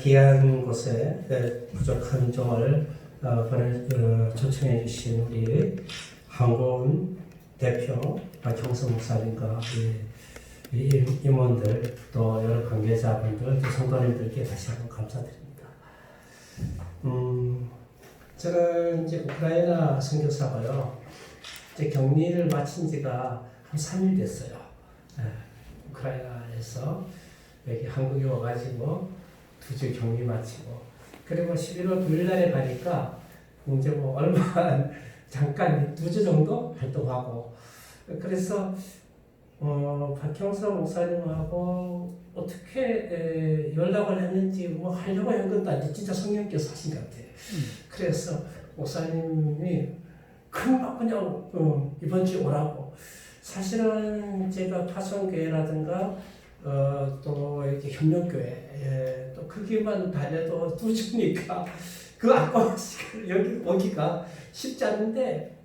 귀한 곳에 부족한 종을 초청해 주신 우리 한고은 대표 박형서 목사님과 우리 임원들 또 여러 관계자분들 또 성도님들께 다시 한번 감사드립니다. 저는 이제 우크라이나 선교사고요. 이제 격리를 마친 지가 한 3일 됐어요. 우크라이나에서 여기 한국에 와가지고 2주 격리 마치고 그리고 11월 9일 날에 가니까 이제 뭐 얼마 잠깐 2주 정도 활동하고 그래서 박형서 목사님하고 어떻게 연락을 했는지 뭐 하려고 한 것도 아닌데 진짜 성령께서 하신 것 같아요. 그래서 목사님이 금방 그냥 이번 주에 오라고. 사실은 제가 파송교회라든가 또 이렇게 협력교회 또 거기만 다녀도 2주니까 그 아까운 시간 여기 오기가 쉽지 않은데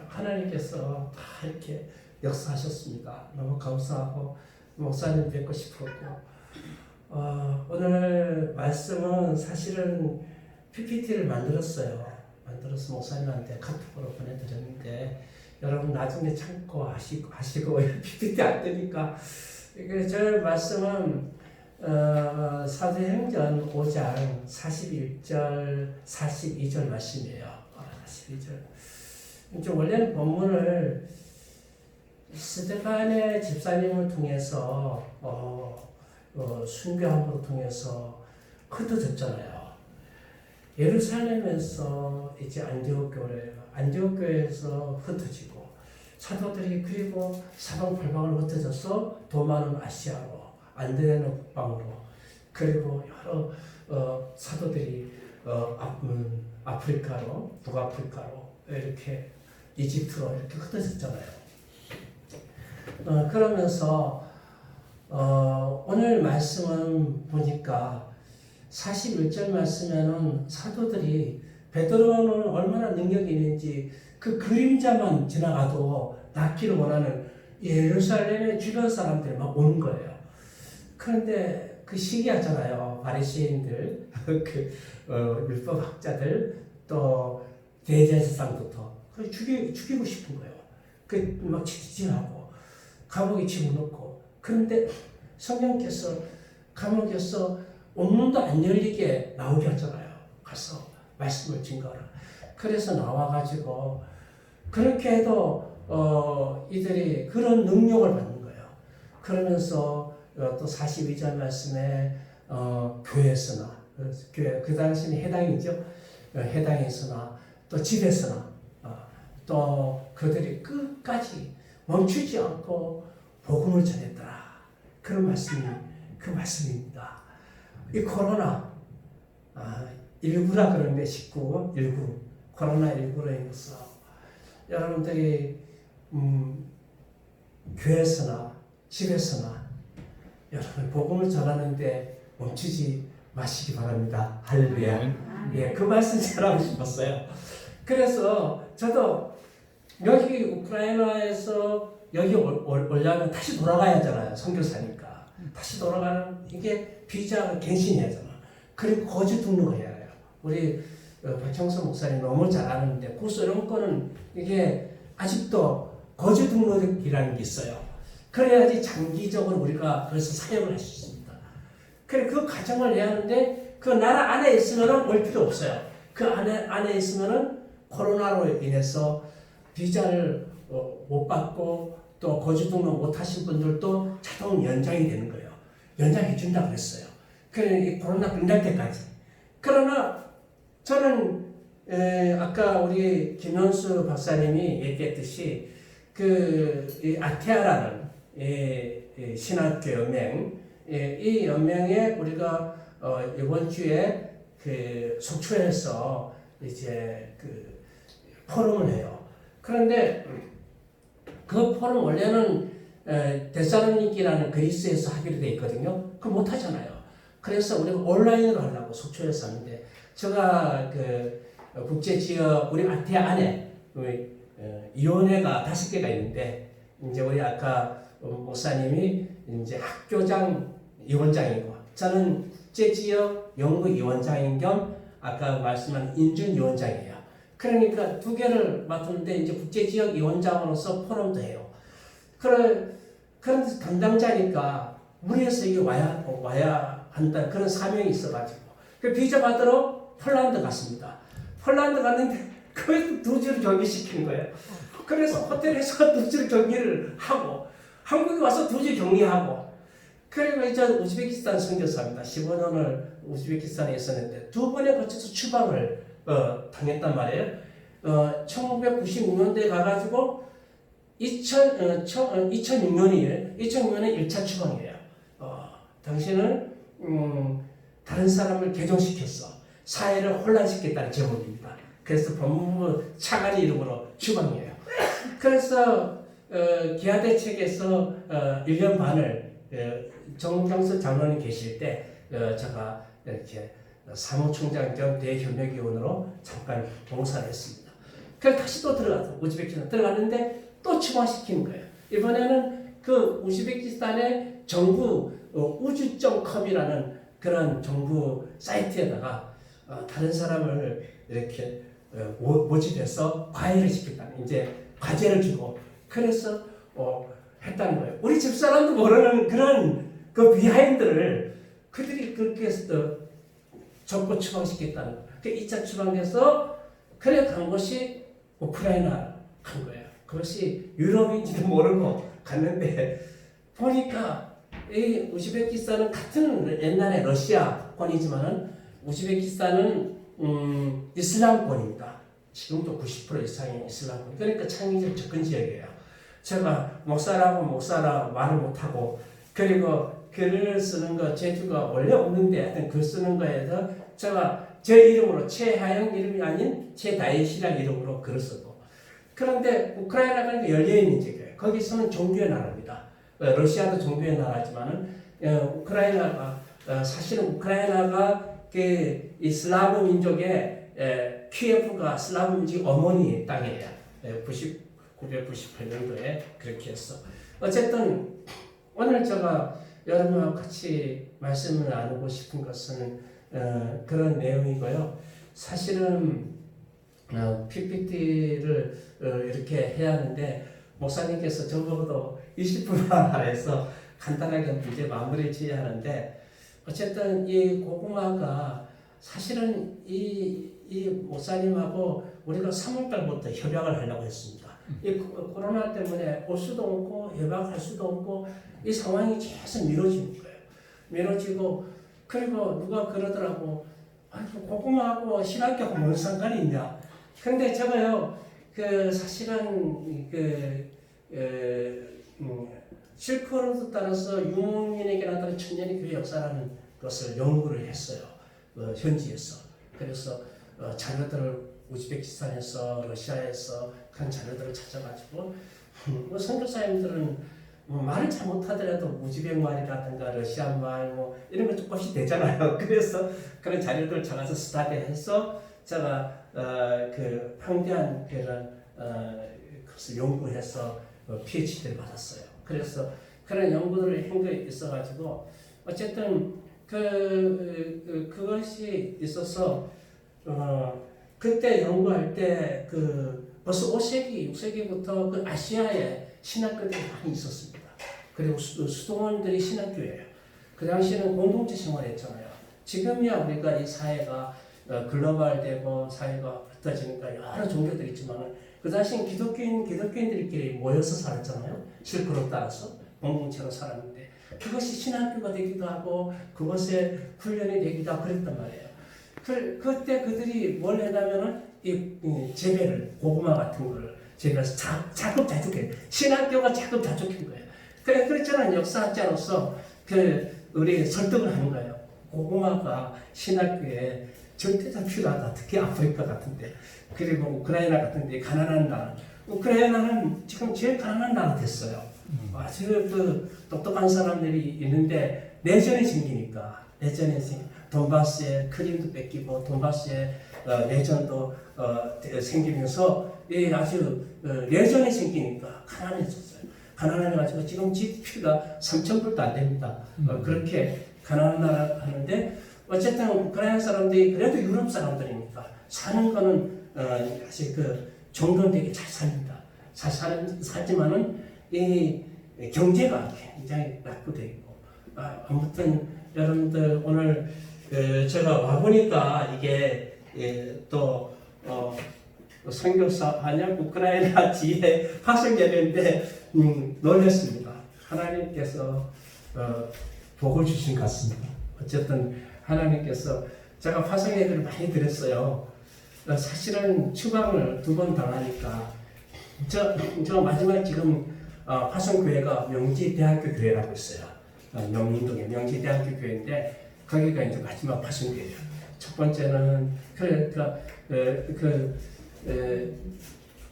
하나님께서 다 이렇게 역사하셨습니다. 너무 감사하고 목사님 뵙고 싶었고 오늘 말씀은 사실은 PPT를 만들어서 목사님한테 카톡으로 보내드렸는데 여러분 나중에 참고하시고 PPT 안 되니까 저 말씀은 사도행전 5장 41절 42절 말씀이에요. 42절. 이제 원래는 본문을 스데반의 집사님을 통해서 순교함으로 통해서 흩어졌잖아요. 예루살렘에서 이제 안디옥 교회에서 흩어지고 사도들이 그리고 사방팔방으로 흩어져서 도마는 아시아로 안드레는 북방으로 그리고 여러 사도들이 아프리카로 북아프리카로 이렇게 이집트로 이렇게 흩어졌잖아요. 그러면서 오늘 말씀은 보니까 41절 말씀에는 사도들이 베드로는 얼마나 능력이 있는지 그 그림자만 지나가도 낫기를 원하는 예루살렘의 주변 사람들이 막 오는 거예요. 그런데 그 시기하잖아요. 바리새인들, 율법학자들, 또 대제사장부터 죽이고 싶은 거예요. 막 지진하고 감옥에 집어넣고. 그런데 성령께서 감옥에서 온문도 안 열리게 나오게 하잖아요. 가서 말씀을 증거하라. 그래서 나와가지고 그렇게 해도 이들이 그런 능력을 받는 거예요. 그러면서 또 42절 말씀에 교회에서나 그 당시는 해당이죠. 해당에서나 또 집에서나 또 그들이 끝까지 멈추지 않고 복음을 전했더라. 그런 말씀이 그 말씀입니다. 이 코로나 19라 그러는데 19 코로나 19로 인해서 여러분들이 교회에서나 집에서나 여러분 복음을 전하는데 멈추지 마시기 바랍니다. 할렐루야. 예, 그 말씀 전하고 싶었어요. 그래서 저도 여기 우크라이나에서 여기 오려면 다시 돌아가야 하잖아요. 선교사니까. 다시 돌아가는 이게 비자 갱신해야 하잖아. 그리고 거주 등록해야 해요. 우리 박형서 목사님 너무 잘 아는데 구소련권은 이게 아직도 거주 등록이라는 게 있어요. 그래야지 장기적으로 우리가 그래서 사역을 할 수 있습니다. 그래 그 과정을 해야 하는데 그 나라 안에 있으면은 올 필요 없어요. 그 안에 있으면은 코로나로 인해서 비자를 못 받고 또 거주 등록 못 하신 분들도 자동 연장이 되는 거예요. 연장해 준다고 그랬어요. 그래 이 코로나 끝날 때까지. 그러나 저는 아까 우리 김현수 박사님이 얘기했듯이 그 아테아라는 신학교 연맹 이 연맹에 우리가 이번 주에 그 속초에서 이제 그 포럼을 해요. 그런데 그 포럼 원래는 데살로니키라는 그리스에서 하기로 돼 있거든요. 그거 못 하잖아요. 그래서 우리가 온라인으로 하려고 속초에서 하는데 제가 그 국제 지역 우리 아테아 안에 위원회가 5개가 있는데 이제 우리 아까 목사님이 이제 학교장 위원장이고 저는 국제지역 연구위원장인 겸 아까 말씀한 인준위원장이에요. 그러니까 두 개를 맡았는데 이제 국제지역위원장으로서 포럼도 해요. 그런 담당자니까 무리해서 이게 와야 한다 그런 사명이 있어가지고 그 비자 받으러 폴란드 갔습니다. 폴란드 갔는데 거기서 2주를 격리시키는 거예요. 그래서 호텔에서 2주를 격리를 하고 한국에 와서 2주 격리하고 그리고 이제 우즈베키스탄 선교사입니다. 15년을 우즈베키스탄에 있었는데 2번에 걸쳐서 추방을 당했단 말이에요. 1996년도에 가가지고 2006년에 1차 추방이에요. 당신은 다른 사람을 개종시켰어. 사회를 혼란시켰다는 제목입니다. 그래서 법무부 차관이 이름으로 추방이에요. 그래서 기아대책에서 1년 반을 정경수 장로님 계실 때 제가 이렇게 사무총장 겸 대협력위원으로 잠깐 봉사를 했습니다. 그래서 다시 또 들어가서 우즈베키스탄 들어갔는데 또 추방시키는 거예요. 이번에는 그 우즈베키스탄의 정부 우주점컴이라는 그런 정부 사이트에다가 다른 사람을 이렇게 모집해서 과외를 시켰다는 이제 과제를 주고 그래서 했다는 거예요. 우리 집사람도 모르는 그런 그 비하인드를 그들이 그렇게 접고 추방시켰다는 거예요. 그 2차 추방해서 그래 간 곳이 우크라이나 간 거예요. 그것이 유럽인지도 모르고 갔는데 보니까 이 우즈베키스탄은 같은 옛날에 러시아권이지만은 우즈베키스탄은 이슬람권입니다. 지금도 90% 이상이 이슬람권. 그러니까 창의적 접근 지역이에요. 제가 목사라 말을 못하고 그리고 글을 쓰는 거 재주가 원래 없는데 하여튼 글 쓰는 거에서 제가 제 이름으로 최하영 이름이 아닌 최다윗이라는 이름으로 글을 쓰고 그런데 우크라이나가 열려있는 지역이에요. 거기서는 종교의 나라입니다. 러시아도 종교의 나라지만은 우크라이나가 사실은 우크라이나가 그 이 슬라브 민족의 키예프가 슬라브 민족 어머니 땅이에요. 998년도에 그렇게 했어. 어쨌든 오늘 제가 여러분과 같이 말씀을 나누고 싶은 것은 그런 내용이고요. 사실은 PPT를 이렇게 해야 하는데 목사님께서 저보고도 20분만 하래서 간단하게 이제 마무리 지어야 하는데 어쨌든 이 고구마가 사실은 이 목사님하고 우리가 3월달부터 협약을 하려고 했습니다. 이 코로나 때문에 올 수도 없고 협약할 수도 없고 이 상황이 계속 미뤄지는 거예요. 미뤄지고 그리고 누가 그러더라고 고구마하고 신학교하고 뭔 상관이 있냐. 근데 제가요 그 사실은 실크로드 따라서 유목민에게나 다른 천년의 교회 역사라는 것을 연구를 했어요. 현지에서. 그래서 자료들을 우즈베키스탄에서 러시아에서 그런 자료들을 찾아가지고 선교사님들은 말을 잘 못하더라도 우즈벡 말이라든가 러시아 말 이런 거 조금씩 되잖아요. 그래서 그런 자료들을 찾아서 스타디해서 제가 그 방대한 그런 것을 연구해서 PhD를 받았어요. 그래서 그런 연구를 한 게 있어가지고 어쨌든 그것이 있어서 그때 연구할 때 벌써 5세기, 6세기부터 그 아시아에 신학교들이 많이 있었습니다. 그리고 수도원들이 신학교예요. 그 당시에는 공동체 생활했잖아요. 지금이야 우리가 이 사회가 글로벌되고 사회가 흩어지니까 여러 종교들이 있지만 그 당시엔 기독교인들끼리 모여서 살았잖아요. 실크로 따라서 공동체로 살았는데 그것이 신학교가 되기도 하고 그것에 훈련이 되기도 하고 그랬단 말이에요. 그때 그들이 뭘 했냐면은 이 재배를 고구마 같은 거를 재배해서 자급자족해 신학교가 자급자족한 거예요. 그렇잖아요. 역사학자로서 우리 설득을 하는 거예요. 고구마가 신학교에 절대적 필요하다. 특히 아프리카 같은데 그리고 우크라이나 같은데 가난한 나라. 우크라이나는 지금 제일 가난한 나라 됐어요. 아주 똑똑한 사람들이 있는데 내전이 생기니까 돈바스에 크림도 뺏기고 돈바스에 내전도 생기면서 아주 내전이 생기니까 가난해졌어요. 가난해가지고 지금 GDP가 3,000불도 안 됩니다. 그렇게 가난한 나라 하는데 어쨌든 우크라이나 사람들이 그래도 유럽 사람들이니까 사는 거는 아직 그 정도 되게 잘 삽니다. 잘 살지만은 이 경제가 굉장히 낙후되어 있고 아무튼 여러분들 오늘 제가 와 보니까 이게 또 선교사 한약 우크라이나 지에 파송되는데 놀랐습니다. 하나님께서 복을 주신 것 같습니다. 어쨌든 하나님께서 제가 파송 예배를 많이 드렸어요. 사실은 추방을 2번 당하니까 저 마지막 지금 파송교회가 명지대학교 교회라고 있어요. 명문동에 명지대학교 교회인데 거기가 이제 마지막 파송교회예요. 첫 번째는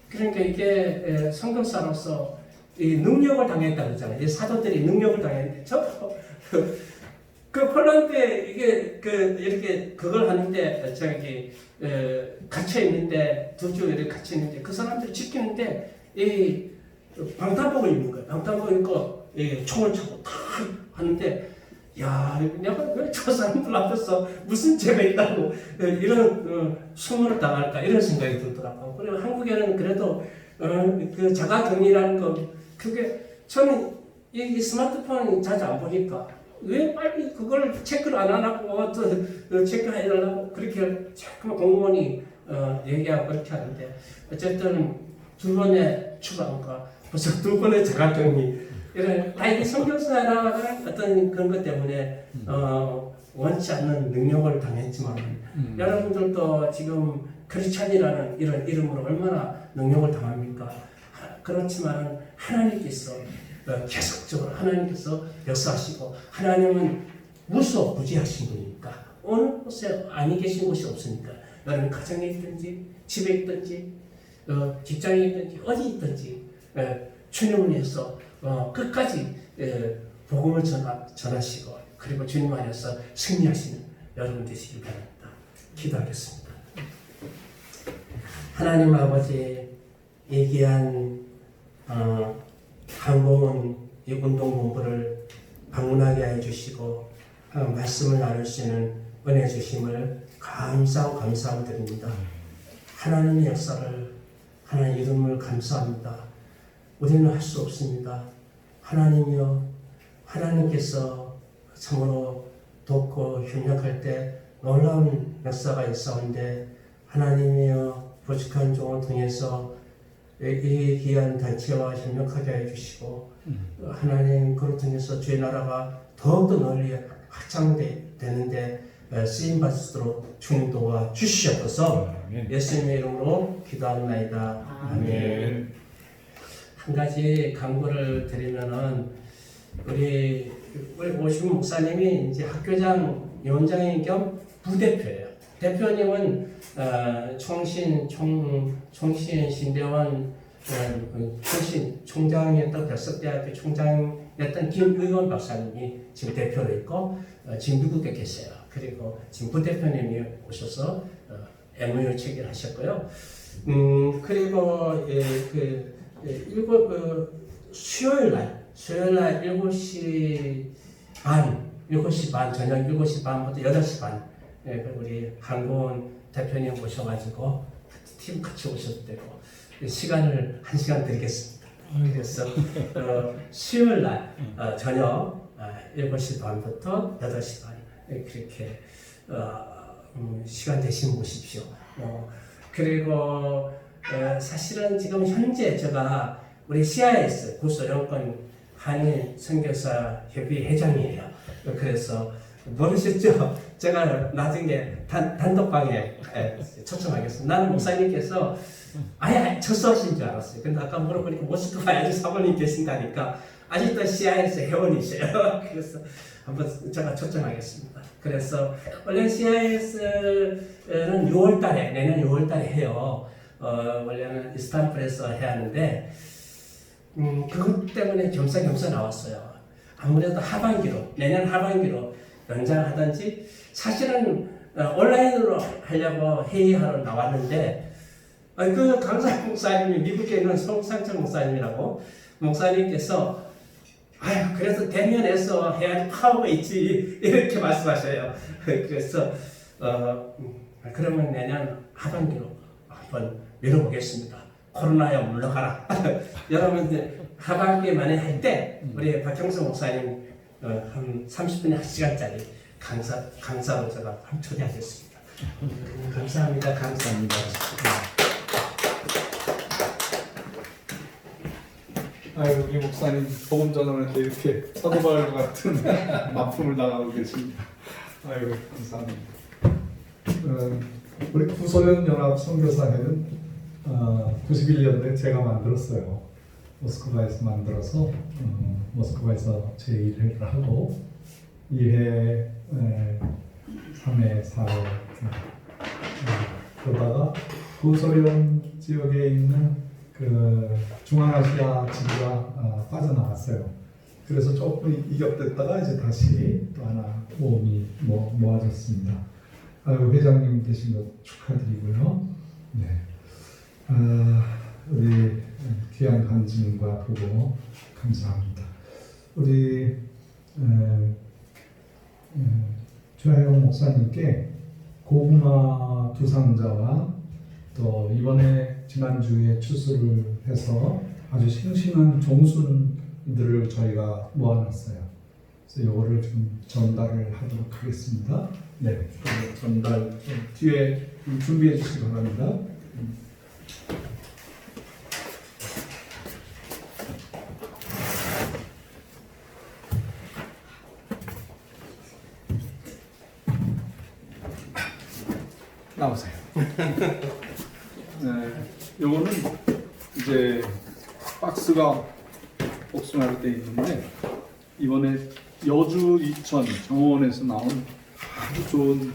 그러니까 이게 선교사로서 이 능력을 당했다 그러잖아요. 이 사도들이 능력을 당했는데 그 폴란드에 이게 이렇게 그걸 하는데 저기 갇혀 있는데 2주 이렇게 갇혀 있는데 그 사람들이 지키는데 이 방탄복을 입는 거예요. 방탄복 입고 총을 차고 탁 하는데 야 내가 왜 저 사람들 앞에서 무슨 죄가 있다고 이런 수모를 당할까 이런 생각이 들더라고요. 그리고 한국에는 그래도 그 자가격리라는 거 그게 저는 이 스마트폰 자주 안 보니까 왜 빨리 그걸 체크를 안 하고 또 체크해달라고 그렇게 자꾸 공무원이 얘기하고 그렇게 하는데 어쨌든 2번의 추방과 벌써 2번의 자가격리 이런 이게 선교사라는 어떤 그런 것 때문에 원치 않는 능력을 당했지만 여러분들도 지금 크리스찬이라는 이런 이름으로 얼마나 능력을 당합니까? 그렇지만 하나님께서 계속적으로 하나님께서 역사하시고 하나님은 무소부지하신 분이니까 어느 곳에 아니 계신 곳이 없으니까 여러분 가정에 있든지 집에 있든지 직장에 있든지 어디 있든지 주님을 위해서 끝까지 복음을 전하시고 그리고 주님 안에서 승리하시는 여러분 되시길 바랍니다. 기도하겠습니다. 하나님 아버지 예기한 한국은 이 운동본부를 방문하게 해주시고 말씀을 나눌 수 있는 은혜 주심을 감사하고 드립니다. 하나님의 역사를 하나님 이름을 감사합니다. 우리는 할 수 없습니다. 하나님이여 하나님께서 참으로 돕고 협력할 때 놀라운 역사가 있사온데 하나님이여 부족한 종을 통해서 이 귀한 단체와 협력하게 해주시고 하나님 그를 통해서 주의 나라가 더욱더 널리 확장되는데 쓰임받을 수 있도록 주님 도와 주시옵소서. 예수님의 이름으로 기도합니다. 아멘. 한 가지 강구를 드리면은 우리 오신 목사님이 이제 학교장 위원장인 겸 부대표예요. 대표님은 총신신대원 총장이었던 벽석대학교 총장이었던 김의원 박사님이 지금 대표로 있고 지금 미국에 계세요. 그리고 지금 부대표님이 오셔서 MOU 체결하셨고요. 그리고 수요일 날 7시 반 저녁 7시 반부터 8시 반 우리 한국원 대표님 오셔가지고 팀 같이 오셔도 되고 시간을 1시간 드리겠습니다. 그래서 수요일 날 저녁 7시 반부터 8시 반 그렇게 시간 되시면 오십시오. 그리고 사실은 지금 현재 제가 우리 CIS 구소연권 한일 선교사 협의 회장이에요. 그래서 모르셨죠? 제가 나중에 단독방에 초청하겠습니다. 나는 목사님께서 아예 철수하신 줄 알았어요. 근데 아까 물어보니까 모스크바에 아직 사모님 계신다니까 아직도 CIS 회원이세요. 그래서 한번 제가 초청하겠습니다. 그래서 원래 CIS는 6월달에 내년 6월달에 해요. 원래는 이스탄불에서 해야 하는데 그것 때문에 겸사겸사 나왔어요. 아무래도 내년 하반기로 연장하든지 사실은 온라인으로 하려고 회의하러 나왔는데 그 강사 목사님이 미국에 있는 송상철 목사님이라고 목사님께서 아유, 그래서 대면에서 해야지 파워가 있지 이렇게 말씀하셔요. 그래서 그러면 내년 하반기로 한번 밀어보겠습니다. 코로나야 물러가라. 여러분 하반기에 만에 할 때 우리 박형성 목사님 한 30분에 1시간짜리 강사로 제가 한번 초대하겠습니다. 감사합니다. 감사합니다. 아유, 우리 목사님 복음 전하는데 이렇게 사도바울 같은 아픔을 당하고 계십니다. 아유, 감사합니다. 우리 구소련 연합 선교사회는 91년도에 제가 만들었어요. 모스크바에서 만들어서 모스크바에서 제1회를 하고 2회, 3회, 4회 그러다가 구소련 지역에 있는 그 중앙아시아 지구가 빠져나갔어요. 그래서 조금 이격됐다가 이제 다시 또 하나 모험이 모아졌습니다. 회장님 되신 것 축하드리고요. 네. 우리 귀한 간증과 보고 감사합니다. 우리 조하영 목사님께 고구마 두 상자와 또 이번에 지난주에 추수를 해서 아주 싱싱한 종순들을 저희가 모아놨어요. 그래서 이거를 좀 전달을 하도록 하겠습니다. 네, 전달 뒤에 준비해 주시기 바랍니다. 나오세요. 네, 요거는 이제 박스가 복숭아로 되어 있는데 이번에 여주 이천 정원에서 나온 아주 좋은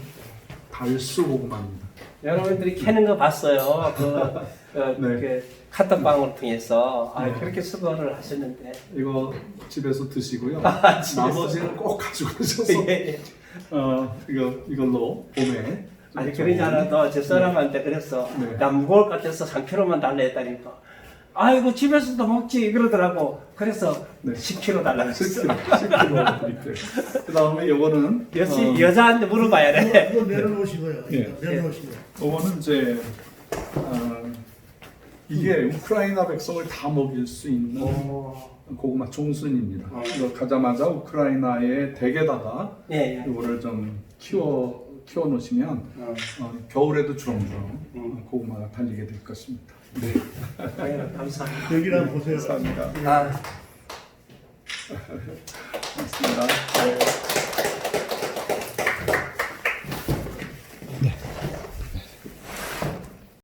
달수 고구마입니다. 여러분들이 캐는 거 봤어요. 네. 그 카톡방을 통해서 네. 그렇게 수고를 하셨는데 이거 집에서 드시고요. 집에서. 나머지는 꼭 가지고 오셔서 이걸로 봄에 아니 그러지 않아도 제 사람한테 그래서 네. 나 무거울 것 같아서 3kg만 달라 했다니까 아이고 집에서도 먹지 그러더라고. 그래서 네. 10kg 달라고 했어. 10kg 드릴게요. 그 다음에 요거는 역시 여자한테 물어봐야 돼. 이거 내려놓으시고요. 예. 내려놓으시고. 요거는 이제 이게 우크라이나 백성을 다 먹일 수 있는 고구마 종순입니다. 이거 가자마자 우크라이나의 댁에다가 예, 예. 이거를 좀 키워 놓으시면 겨울에도 주렁주렁 고구마가 달리게 될 것입니다. 네, 감사합니다. 여기를 한번 보세요. 감사합니다. 아. 고맙습니다. 네.